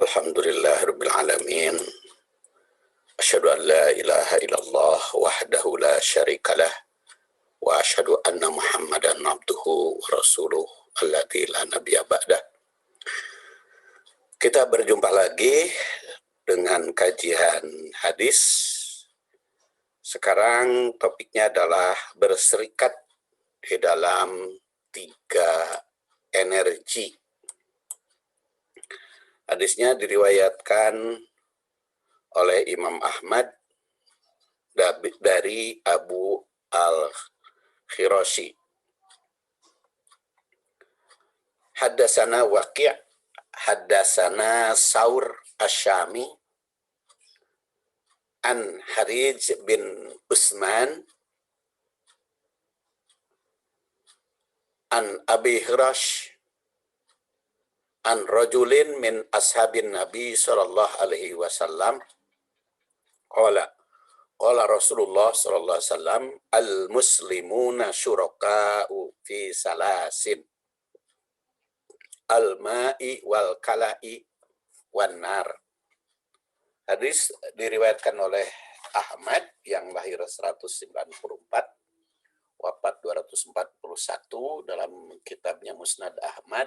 Alhamdulillahirabbil alamin. Asyhadu an la ilaha illallah wahdahu la syarikalah wa asyhadu anna Muhammadan abduhu wa rasuluh alladzi la nabiyya ba'dah. Kita berjumpa lagi dengan kajian hadis. Sekarang topiknya adalah berserikat di dalam 3 energi. Hadisnya diriwayatkan oleh Imam Ahmad dari Abu al-Khirashi. Haddasana Waqi', haddasana Saur Asy-Syami, an Harij bin Utsman, an Abi Hirash, an rajulin min ashabin Nabi sallallahu alaihi wasallam, qala Rasulullah sallallahu alaihi wasallam, al-muslimuna syuraka'u fi salasin, al-ma'i wal kala'i wan nar. Hadis diriwayatkan oleh Ahmad yang lahir 194, wafat 241 dalam kitabnya Musnad Ahmad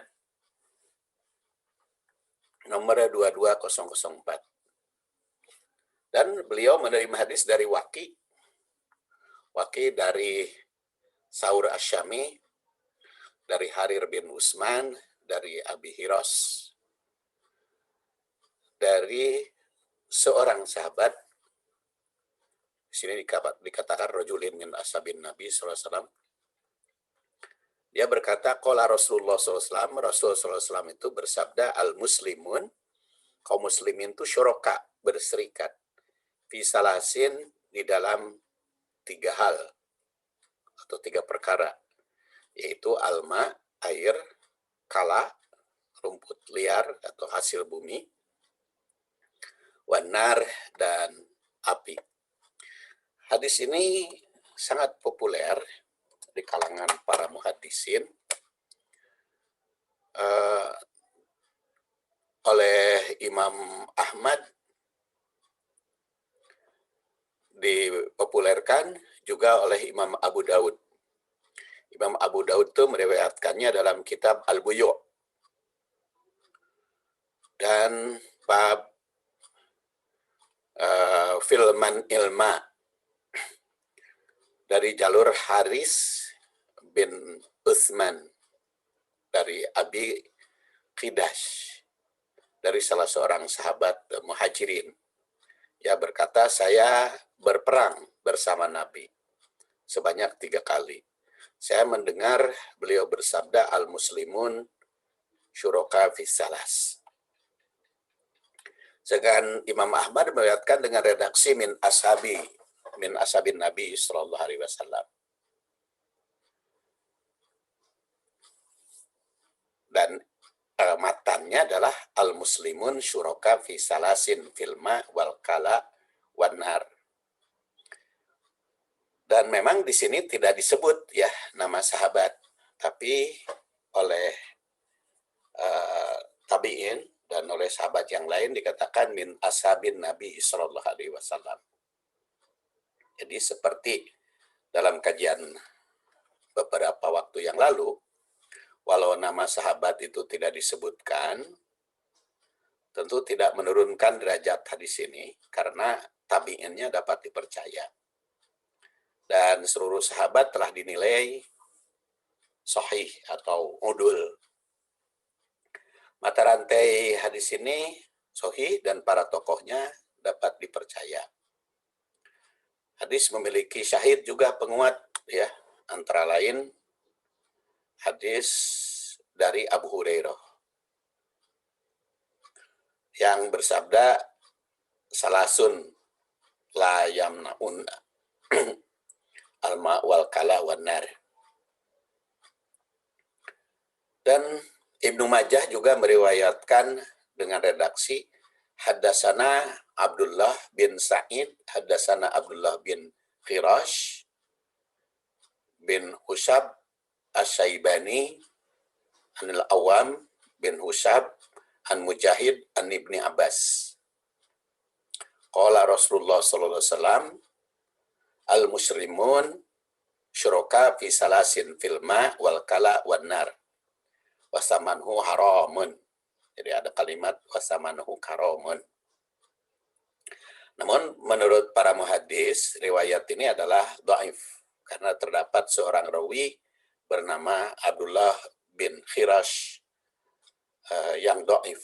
nomor 22004. Dan beliau menerima hadis dari Waqi dari Saur Asy-Syami, dari Harir bin Utsman, dari Abi Hiras, dari seorang sahabat. Di sini dikatakan rajulin min ashabin Nabi sallallahu alaihi wasallam. Dia berkata, qala Rasulullah SAW, Rasul SAW itu bersabda, al-muslimun, kaum muslimin itu syuraka, berserikat, fi salasin, di dalam 3 hal, atau 3 perkara, yaitu alma, air, kala, rumput liar atau hasil bumi, wanar, dan api. Hadis ini sangat populer di kalangan para muhaddisin oleh Imam Ahmad, dipopulerkan juga oleh Imam Abu Daud. Imam Abu Daud itu meriwayatkannya dalam kitab Al-Buyu' dan bab Filman Ilma dari jalur Haris bin Utsman dari Abi Khidash, dari salah seorang sahabat muhajirin. Ia berkata, saya berperang bersama Nabi sebanyak 3 kali. Saya mendengar beliau bersabda, al-muslimun syuraka fi salas. Sedangkan Imam Ahmad meriwayatkan dengan redaksi min ashabin Nabi sallallahu alaihi wasallam. Dan matannya adalah al-muslimun syuraka fi salasin filma wal kala wan nar. Dan memang di sini tidak disebut ya nama sahabat, tapi oleh tabi'in dan oleh sahabat yang lain dikatakan min ashabin Nabi sallallahu alaihi wasallam. Jadi seperti dalam kajian beberapa waktu yang lalu, walau nama sahabat itu tidak disebutkan, tentu tidak menurunkan derajat hadis ini karena tabi'innya dapat dipercaya. Dan seluruh sahabat telah dinilai sahih atau udul. Mata rantai hadis ini sahih dan para tokohnya dapat dipercaya. Hadis memiliki syahid juga penguat ya, antara lain hadis dari Abu Hurairah yang bersabda, salasun la yamnaun alma wal kala wan nar. Dan Ibnu Majah juga meriwayatkan dengan redaksi haddasana Abdullah bin Sa'id, haddasana Abdullah bin Khirash bin Hushab Asy-Syaibani anil Awam bin Hushab an Mujahid an Ibni Abbas. Qala Rasulullah sallallahu alaihi wasallam al-muslimun syuraka fi salasin fil ma wal kala wan nar. Wasamanhu haramun. Jadi ada kalimat wasamanhu haramun. Namun menurut para muhaddis, riwayat ini adalah dhaif karena terdapat seorang rawi bernama Abdullah bin Khirash yang dhaif.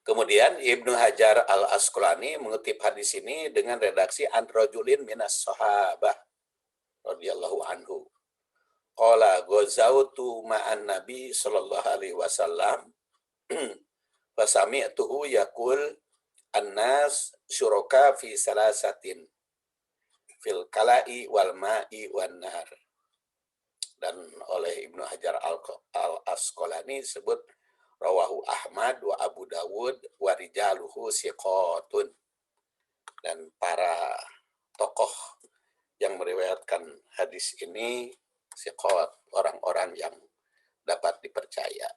Kemudian Ibnu Hajar al-Asqalani mengutip hadis ini dengan redaksi an rajulin minas sahabah radhiyallahu anhu. Qala ghazawtu ma'an nabi sallallahu alaihi wasallam fasami'tuhu yaqul annas syuraka fi salasatin fil kala'i wal ma'i wan nar. Dan oleh Ibnu Hajar al-Asqalani disebut rawahu Ahmad wa Abu Dawud wa rijaluhu siqatun. Dan para tokoh yang meriwayatkan hadis ini siqat, orang-orang yang dapat dipercaya.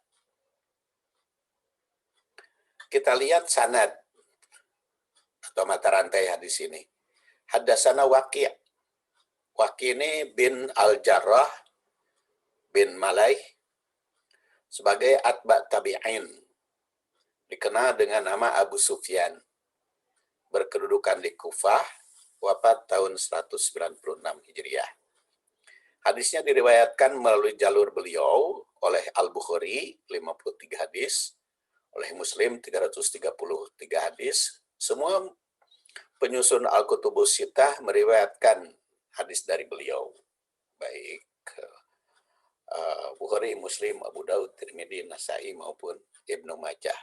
Kita lihat sanad atau mata rantai hadis ini. Haddatsana Waqi'. Waqi' ini bin Al-Jarrah bin Malaih sebagai atba' tabi'in. Dikenal dengan nama Abu Sufyan. Berkedudukan di Kufah, wafat tahun 196 Hijriah. Hadisnya diriwayatkan melalui jalur beliau oleh Al-Bukhari 53 hadis, oleh Muslim 333 hadis. Semua penyusun Al-Kutubus Sittah meriwayatkan hadis dari beliau. Baik Bukhari, Muslim, Abu Daud, Tirmidzi, Nasai maupun Ibnu Majah.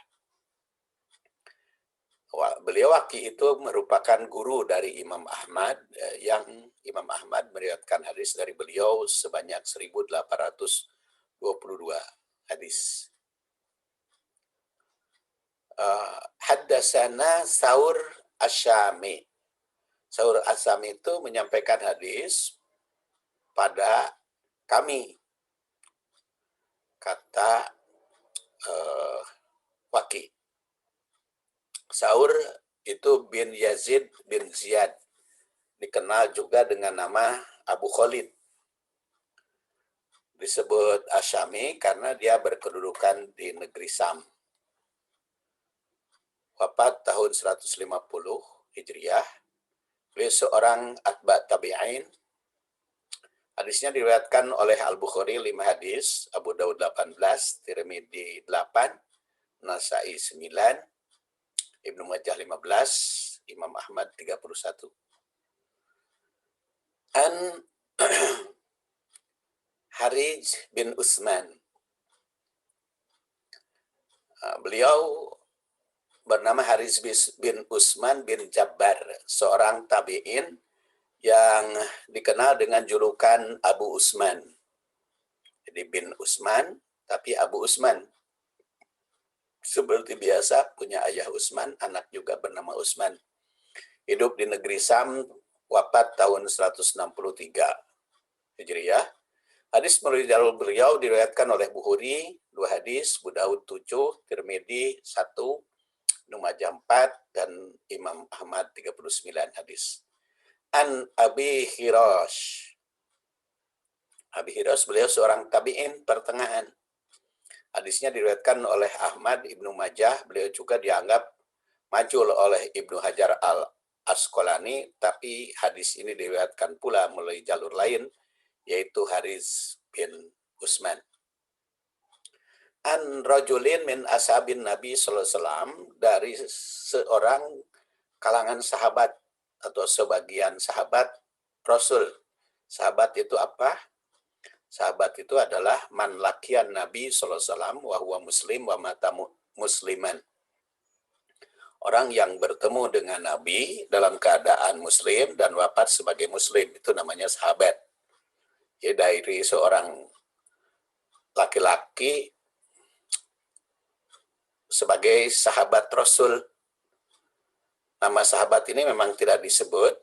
Beliau Waqi' itu merupakan guru dari Imam Ahmad yang Imam Ahmad meriwayatkan hadis dari beliau sebanyak 1822 hadis. Haddatsana Saur Asy-Syami. Saur Asy-Syami itu menyampaikan hadis pada kami, kata Waqi'. Saur itu bin Yazid bin Ziyad, dikenal juga dengan nama Abu Khalid. Disebut Asy-Syami karena dia berkedudukan di negeri Sam. Wafat tahun 150 Hijriah. Beliau seorang atba' tabi'in. Hadisnya diriwayatkan oleh Al-Bukhari 5 hadis, Abu Daud 18, Tirmidzi 8, Nasai 9, Ibnu Majah 15, Imam Ahmad 31. An Harij bin Utsman. Beliau bernama Harij bin Utsman bin Jabbar, seorang tabi'in yang dikenal dengan julukan Abu Utsman. Jadi bin Utsman, tapi Abu Utsman. Seperti biasa, punya ayah Utsman, anak juga bernama Utsman. Hidup di negeri Sam, wafat tahun 163 Hijriah. Hadis melalui jalur beliau diriwayatkan oleh Bukhari 2 hadis, Abu Daud 7, Tirmidzi 1, Ibnu Majah 4, dan Imam Ahmad 39 hadis. An Abi Hirash. Abi Hirash beliau seorang tabi'in pertengahan. Hadisnya diriwayatkan oleh Ahmad, Ibnu Majah. Beliau juga dianggap majul oleh Ibnu Hajar al-Asqalani, tapi hadis ini diriwayatkan pula melalui jalur lain, yaitu Harij bin Utsman. An rajulin min ashabin Nabi sallallahu alaihi wasallam, dari seorang kalangan sahabat atau sebagian sahabat Rasul. Sahabat itu apa? Sahabat itu adalah man laqiyan Nabi sallallahu alaihi wasallam wa huwa muslim wa mata musliman. Orang yang bertemu dengan Nabi dalam keadaan muslim dan wafat sebagai muslim, itu namanya sahabat. Ya, dari seorang laki-laki sebagai sahabat Rasul. Nama sahabat ini memang tidak disebut.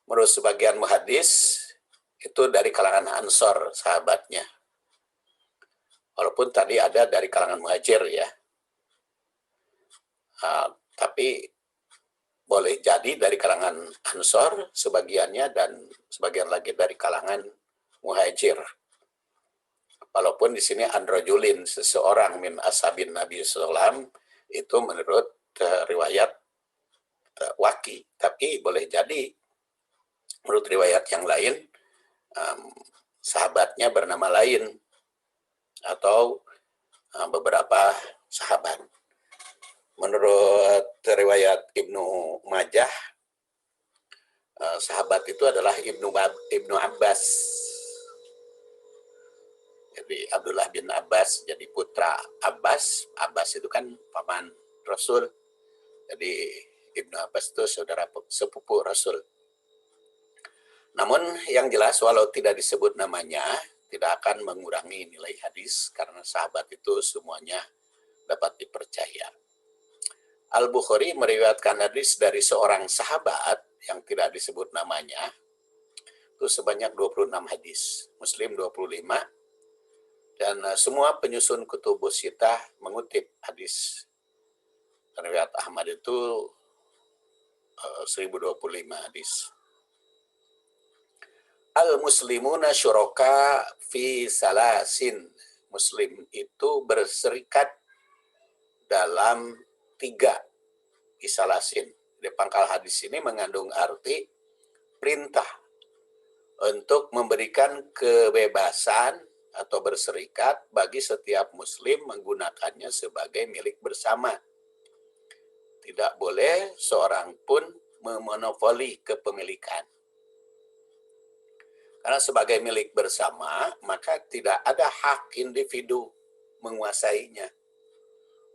Menurut sebagian muhadis, itu dari kalangan Ansor sahabatnya. Walaupun tadi ada dari kalangan muhajir ya. Tapi boleh jadi dari kalangan Ansor sebagiannya dan sebagian lagi dari kalangan muhajir. Walaupun di sini androjulin, seseorang min ashabin Nabi SAW, itu menurut riwayat Waki. Tapi boleh jadi menurut riwayat yang lain sahabatnya bernama lain atau beberapa sahabat. Menurut riwayat Ibnu Majah, sahabat itu adalah Ibnu Abbas. Jadi Abdullah bin Abbas jadi putra Abbas. Abbas itu kan paman Rasul. Jadi Ibnu Abbas itu saudara sepupu Rasul. Namun yang jelas walau tidak disebut namanya, tidak akan mengurangi nilai hadis karena sahabat itu semuanya dapat dipercaya. Al-Bukhari meriwayatkan hadis dari seorang sahabat yang tidak disebut namanya itu sebanyak 26 hadis. Muslim 25. Dan semua penyusun kutubus sitah mengutip hadis. Riwayat Ahmad itu 1025 hadis. Al-muslimuna syuraka fi salasin. Muslim itu berserikat dalam 3 isalasin. Di pangkal hadis ini mengandung arti perintah untuk memberikan kebebasan atau berserikat bagi setiap muslim menggunakannya sebagai milik bersama. Tidak boleh seorang pun memonopoli kepemilikan. Karena sebagai milik bersama, maka tidak ada hak individu menguasainya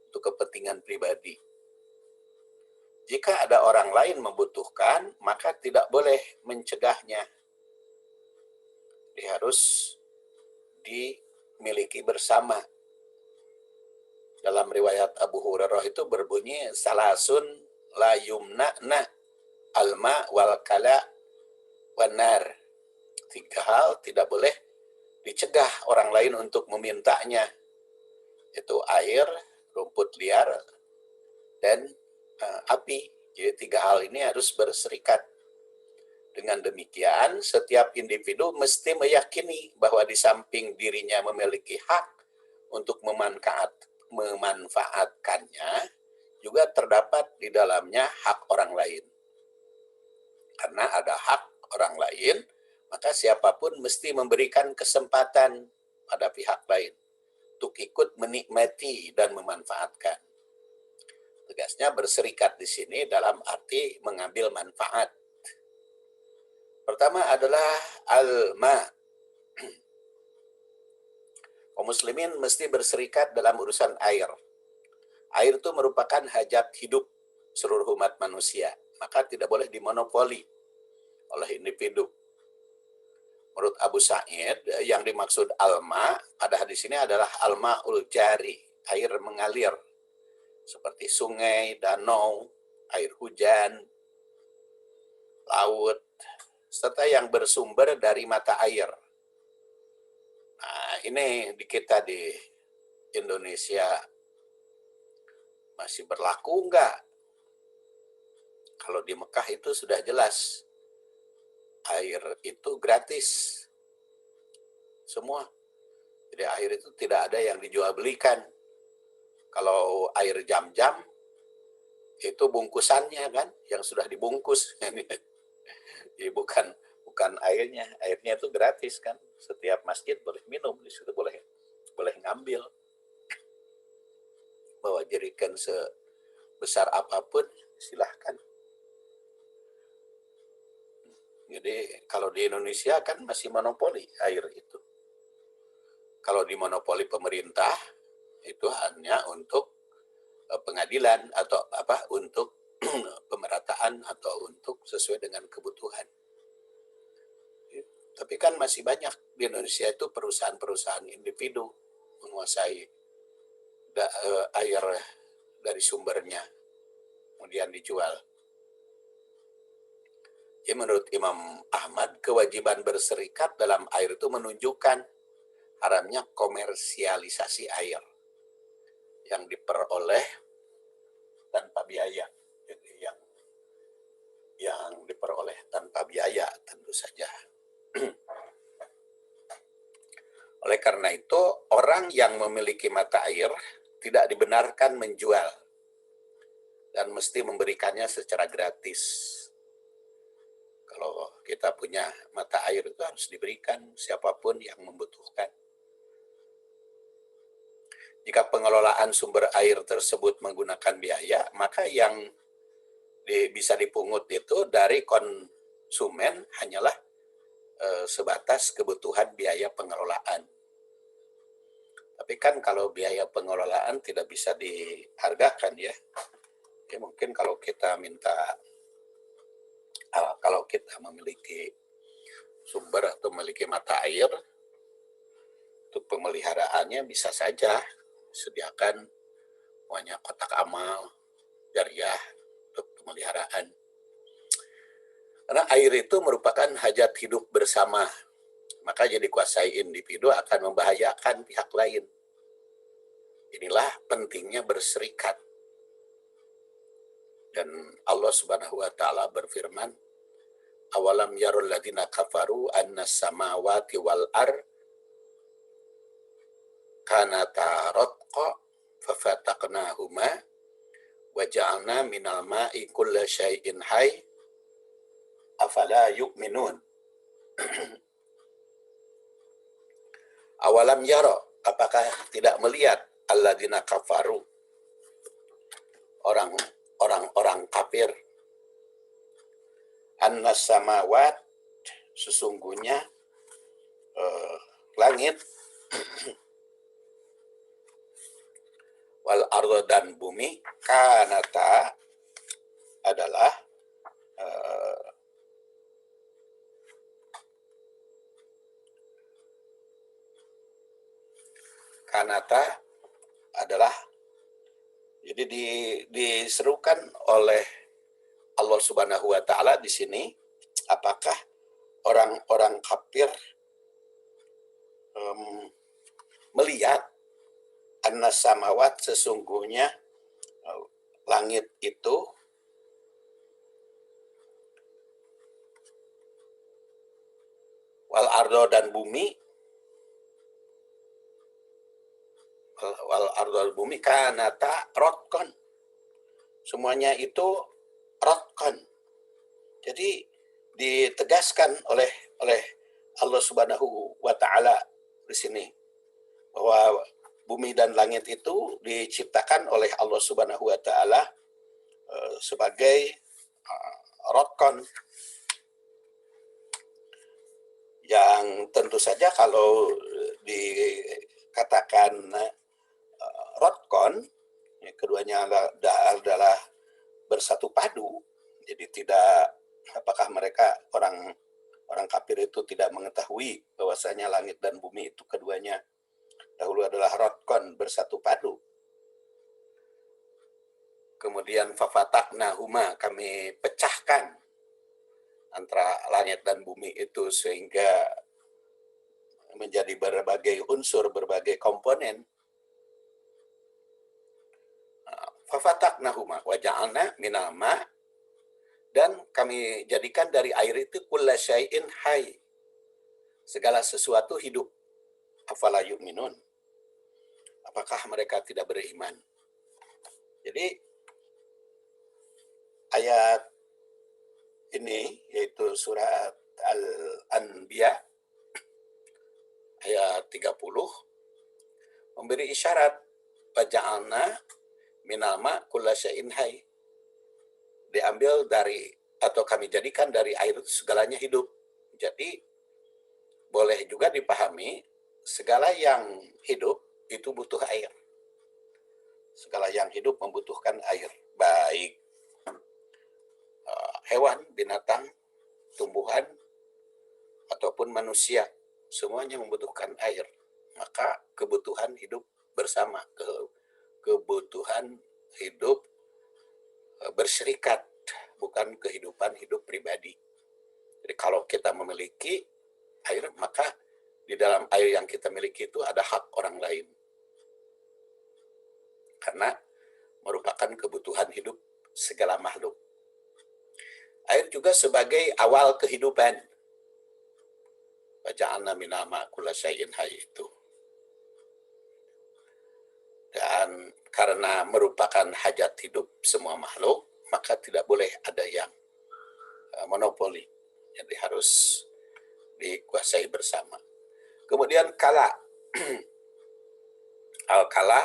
untuk kepentingan pribadi. Jika ada orang lain membutuhkan, maka tidak boleh mencegahnya. Dia harus dimiliki bersama. Dalam riwayat Abu Hurairah itu berbunyi salasun la yumna'na alma wal kala wanar. 3 hal tidak boleh dicegah orang lain untuk memintanya. Itu air, rumput liar, dan api. Jadi 3 hal ini harus berserikat. Dengan demikian, setiap individu mesti meyakini bahwa di samping dirinya memiliki hak untuk memanfaatkannya, juga terdapat di dalamnya hak orang lain. Karena ada hak orang lain, maka siapapun mesti memberikan kesempatan pada pihak lain untuk ikut menikmati dan memanfaatkan. Tegasnya berserikat di sini dalam arti mengambil manfaat. Pertama adalah al-ma. Kaum muslimin mesti berserikat dalam urusan air. Air itu merupakan hajat hidup seluruh umat manusia. Maka tidak boleh dimonopoli oleh individu. Menurut Abu Sa'id, yang dimaksud alma pada hadis ini adalah alma'ul jari, air mengalir. Seperti sungai, danau, air hujan, laut, serta yang bersumber dari mata air. Nah, ini di kita di Indonesia masih berlaku enggak? Kalau di Mekah itu sudah jelas. Air itu gratis. Semua. Jadi air itu tidak ada yang dijual belikan. Kalau air jam-jam, itu bungkusannya kan, yang sudah dibungkus. Jadi bukan airnya itu gratis kan. Setiap masjid boleh minum, di situ boleh ngambil. Bawa jerigen sebesar apapun silahkan. Jadi kalau di Indonesia kan masih monopoli air itu. Kalau dimonopoli pemerintah itu hanya untuk pengadilan atau untuk pemerataan atau untuk sesuai dengan kebutuhan. Tapi kan masih banyak di Indonesia itu perusahaan-perusahaan individu menguasai air dari sumbernya, kemudian dijual. Jadi menurut Imam Ahmad, kewajiban berserikat dalam air itu menunjukkan haramnya komersialisasi air yang diperoleh tanpa biaya. Jadi yang diperoleh tanpa biaya tentu saja. Oleh karena itu, orang yang memiliki mata air tidak dibenarkan menjual dan mesti memberikannya secara gratis. Kalau kita punya mata air itu harus diberikan siapapun yang membutuhkan. Jika pengelolaan sumber air tersebut menggunakan biaya, maka yang bisa dipungut itu dari konsumen hanyalah sebatas kebutuhan biaya pengelolaan. Tapi kan kalau biaya pengelolaan tidak bisa dihargakan ya. Ya mungkin kalau kita memiliki sumber atau memiliki mata air, untuk pemeliharaannya bisa saja sediakan kotak amal, jariah untuk pemeliharaan. Karena air itu merupakan hajat hidup bersama, maka jadi dikuasai individu akan membahayakan pihak lain. Inilah pentingnya berserikat. Dan Allah Subhanahu wa taala berfirman, "Awalam yarul ladzina kafaru annas samawati wal ar kanata ratqa fafataqnahuma wa ja'alna minal ma'i kulla syai'in hayy afala yu'minun." Awalam yaro, apakah tidak melihat alladzina kafaru, orang-orang kafir, annas samawat, sesungguhnya langit, wal ardo, dan bumi, kanata, adalah kanata adalah, jadi diserukan oleh Allah Subhanahu wa taala di sini, apakah orang-orang kafir melihat annas samawat, sesungguhnya langit itu, wal ardo, dan bumi, wal ardo, bumi, kanata rotkon, semuanya itu rotkon. Jadi ditegaskan oleh Allah Subhanahu wa taala di sini bahwa bumi dan langit itu diciptakan oleh Allah Subhanahu wa taala sebagai rotkon, yang tentu saja kalau dikatakan rotkon, keduanya adalah bersatu padu. Jadi tidak, apakah mereka orang kafir itu tidak mengetahui bahwasanya langit dan bumi itu keduanya dahulu adalah rotkon, bersatu padu. Kemudian fafataqnahuma, kami pecahkan antara langit dan bumi itu sehingga menjadi berbagai unsur, berbagai komponen. Fafataqnahuma wa ja'alna minal ma', dan kami jadikan dari air itu kulla syai'in hayy, segala sesuatu hidup. Afala yu'minun, apakah mereka tidak beriman? Jadi ayat ini, yaitu surat Al-Anbiya ayat 30, memberi isyarat faja'alna minal ma' kulla syai'in hayy, diambil dari, atau kami jadikan dari air itu segalanya hidup. Jadi boleh juga dipahami segala yang hidup itu butuh air. Segala yang hidup membutuhkan air, baik hewan, binatang, tumbuhan, ataupun manusia, semuanya membutuhkan air. Maka kebutuhan hidup bersama, kebutuhan hidup berserikat, bukan kehidupan hidup pribadi. Jadi kalau kita memiliki air, maka di dalam air yang kita miliki itu ada hak orang lain. Karena merupakan kebutuhan hidup segala makhluk. Air juga sebagai awal kehidupan. Waja'alna minal ma'i kulla syai'in hayy itu. Dan karena merupakan hajat hidup semua makhluk, maka tidak boleh ada yang monopoli. Jadi harus dikuasai bersama. Kemudian kala. Al-kala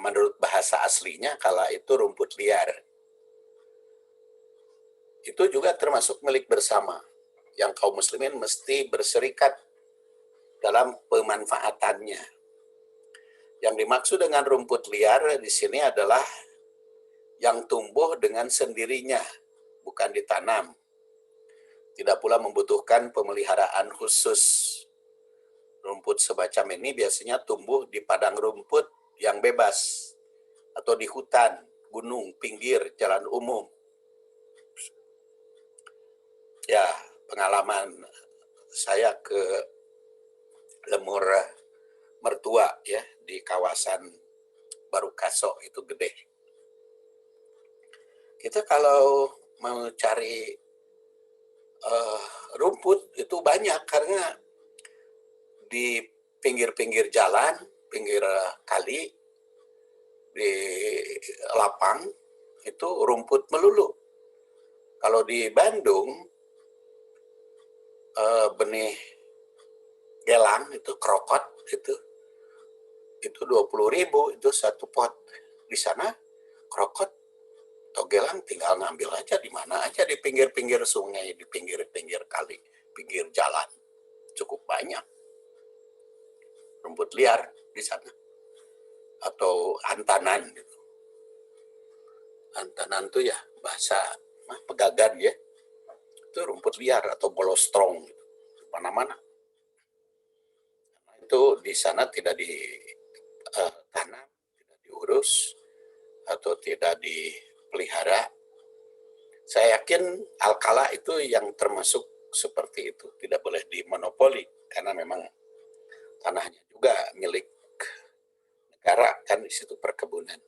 menurut bahasa aslinya kala itu rumput liar. Itu juga termasuk milik bersama yang kaum muslimin mesti berserikat dalam pemanfaatannya. Yang dimaksud dengan rumput liar di sini adalah yang tumbuh dengan sendirinya, bukan ditanam. Tidak pula membutuhkan pemeliharaan khusus. Rumput semacam ini biasanya tumbuh di padang rumput yang bebas atau di hutan, gunung, pinggir, jalan umum. Ya, pengalaman saya ke lemur mertua ya di kawasan Barukaso itu gede. Kita kalau mau cari rumput itu banyak karena di pinggir-pinggir jalan, pinggir kali, di lapang itu rumput melulu. Kalau di Bandung benih gelang itu krokot itu 20.000 itu satu pot. Di sana krokot atau gelang tinggal ngambil aja di mana aja, di pinggir-pinggir sungai, di pinggir-pinggir kali, pinggir jalan. Cukup banyak rumput liar di sana. Atau antanan gitu. Antanan tuh ya bahasa Pegagan ya. Itu rumput liar atau bolostrong gitu. Mana-mana. Itu di sana tidak ditanam, tidak diurus, atau tidak dipelihara. Saya yakin Al-kala itu yang termasuk seperti itu. Tidak boleh dimonopoli, karena memang tanahnya juga milik negara, kan di situ perkebunan.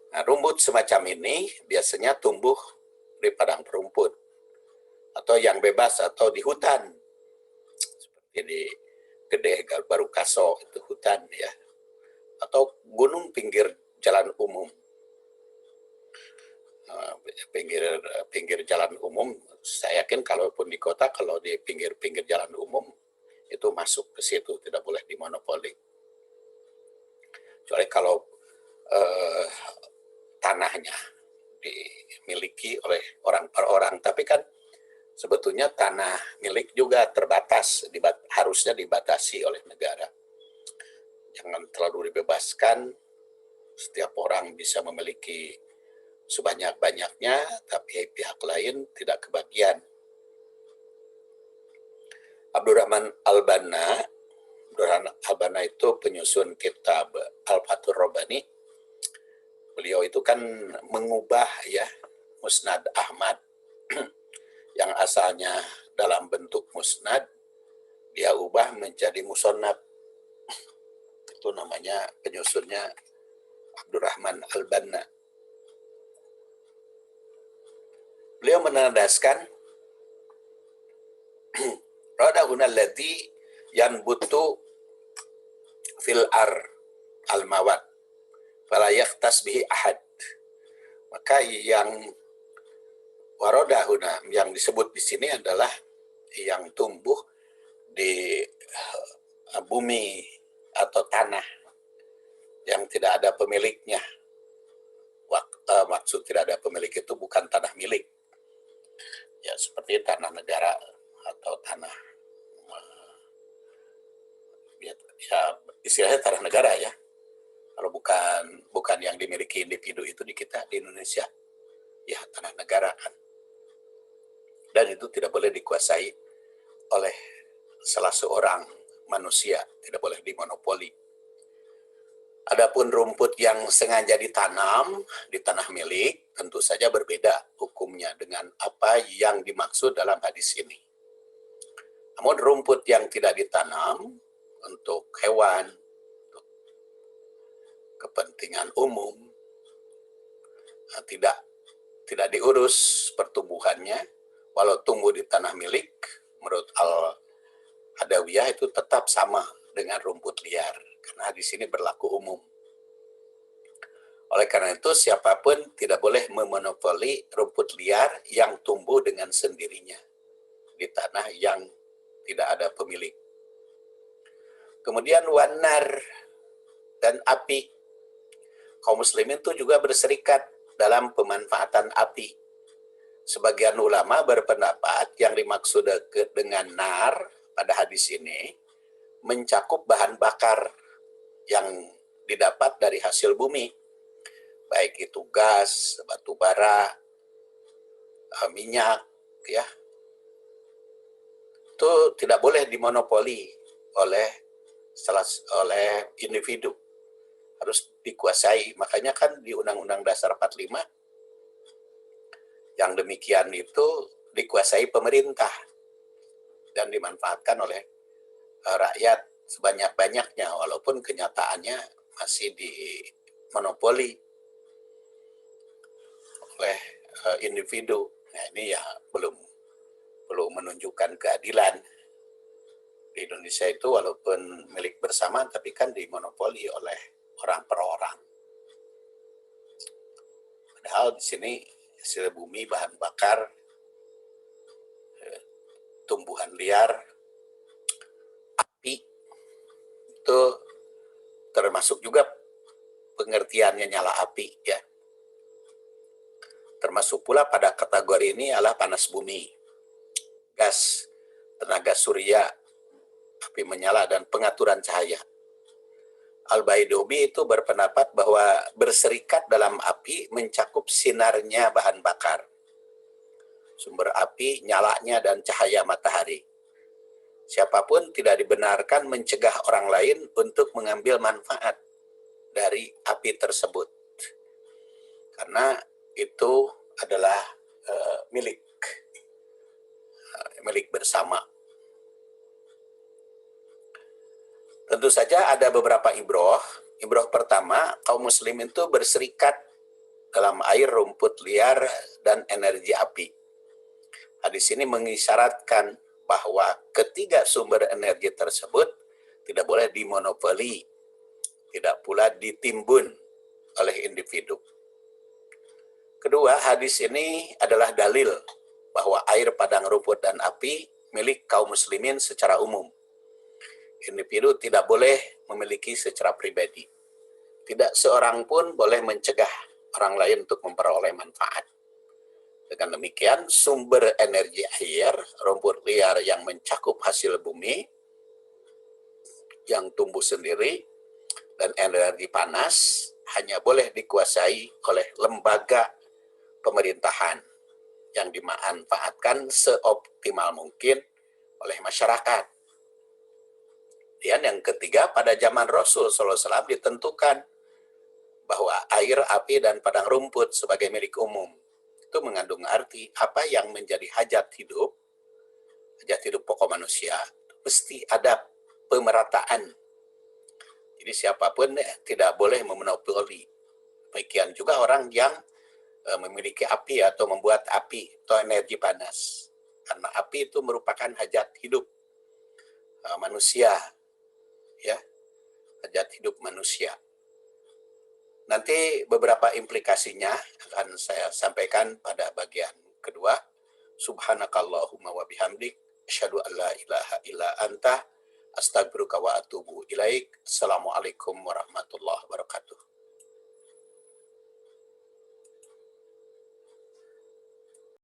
Nah, rumput semacam ini biasanya tumbuh di padang rumput, atau yang bebas, atau di hutan. Seperti di Gede Barukaso, itu hutan ya. Atau gunung pinggir jalan umum. Pinggir jalan umum, saya yakin kalaupun di kota, kalau di pinggir-pinggir jalan umum, itu masuk ke situ, tidak boleh dimonopoli. Kecuali kalau tanahnya dimiliki oleh orang per orang, tapi kan sebetulnya tanah milik juga terbatas, harusnya dibatasi oleh negara. Jangan terlalu dibebaskan, setiap orang bisa memiliki sebanyak-banyaknya, tapi pihak lain tidak kebagian. Abdurrahman Al-Banna itu penyusun kitab Al-Fathur Rabbani. Beliau itu kan mengubah ya Musnad Ahmad yang asalnya dalam bentuk musnad, dia ubah menjadi musonnad. Itu namanya penyusunnya Abdurrahman Al-Banna. Beliau menandaskan radahuna allati yanbutu fil al-mawad fala yahtas bihi ahad. Maka yang warodahuna yang disebut di sini adalah yang tumbuh di bumi atau tanah yang tidak ada pemiliknya. Maksud tidak ada pemilik itu bukan tanah milik. Ya seperti tanah negara atau tanah ya istilahnya tanah negara ya. Kalau bukan yang dimiliki individu itu di kita di Indonesia, ya tanah negara kan. Dan itu tidak boleh dikuasai oleh salah seorang manusia, tidak boleh dimonopoli. Adapun rumput yang sengaja ditanam di tanah milik, tentu saja berbeda hukumnya dengan apa yang dimaksud dalam hadis ini. Namun rumput yang tidak ditanam untuk hewan, untuk kepentingan umum, tidak diurus pertumbuhannya, walau tumbuh di tanah milik, menurut Al-Adawiyah itu tetap sama dengan rumput liar, karena di sini berlaku umum. Oleh karena itu, siapapun tidak boleh memonopoli rumput liar yang tumbuh dengan sendirinya di tanah yang tidak ada pemilik. Kemudian wanar dan api. Kaum muslimin itu juga berserikat dalam pemanfaatan api. Sebagian ulama berpendapat yang dimaksud dengan nar pada hadis ini mencakup bahan bakar yang didapat dari hasil bumi, baik itu gas, batu bara, minyak, ya, itu tidak boleh dimonopoli oleh individu, harus dikuasai. Makanya kan di Undang-Undang Dasar 45 yang demikian itu dikuasai pemerintah dan dimanfaatkan oleh rakyat sebanyak-banyaknya, walaupun kenyataannya masih dimonopoli oleh individu. Nah, ini ya belum menunjukkan keadilan. Di Indonesia itu walaupun milik bersama, tapi kan dimonopoli oleh orang per orang. Padahal di sini hasil bumi, bahan bakar, tumbuhan liar, api, itu termasuk juga pengertiannya nyala api, ya. Termasuk pula pada kategori ini adalah panas bumi, gas, tenaga surya, api menyala, dan pengaturan cahaya. Al-Baidobi itu berpendapat bahwa berserikat dalam api mencakup sinarnya bahan bakar, sumber api, nyalanya, dan cahaya matahari. Siapapun tidak dibenarkan mencegah orang lain untuk mengambil manfaat dari api tersebut, karena itu adalah milik bersama. Tentu saja ada beberapa ibroh. Ibroh pertama, kaum muslim itu berserikat dalam air, rumput liar, dan energi api. Hadis ini mengisyaratkan bahwa ketiga sumber energi tersebut tidak boleh dimonopoli, tidak pula ditimbun oleh individu. Kedua, hadis ini adalah dalil bahwa air, padang rumput, dan api milik kaum muslimin secara umum. Individu tidak boleh memiliki secara pribadi. Tidak seorang pun boleh mencegah orang lain untuk memperoleh manfaat. Dengan demikian, sumber energi air, rumput liar yang mencakup hasil bumi, yang tumbuh sendiri, dan energi panas hanya boleh dikuasai oleh lembaga pemerintahan yang dimanfaatkan seoptimal mungkin oleh masyarakat. Dan yang ketiga, pada zaman Rasul SAW ditentukan bahwa air, api, dan padang rumput sebagai milik umum. Itu mengandung arti apa yang menjadi hajat hidup pokok manusia, mesti ada pemerataan. Jadi siapapun tidak boleh memonopoli. Demikian juga orang yang memiliki api atau membuat api atau energi panas. Karena api itu merupakan hajat hidup manusia, ya, hajat hidup manusia. Nanti beberapa implikasinya akan saya sampaikan pada bagian kedua. Subhanakallahumma wa bihamdik, asyhadu an la ilaha illa anta, astagfiruka wa atubu ilaik. Assalamualaikum warahmatullahi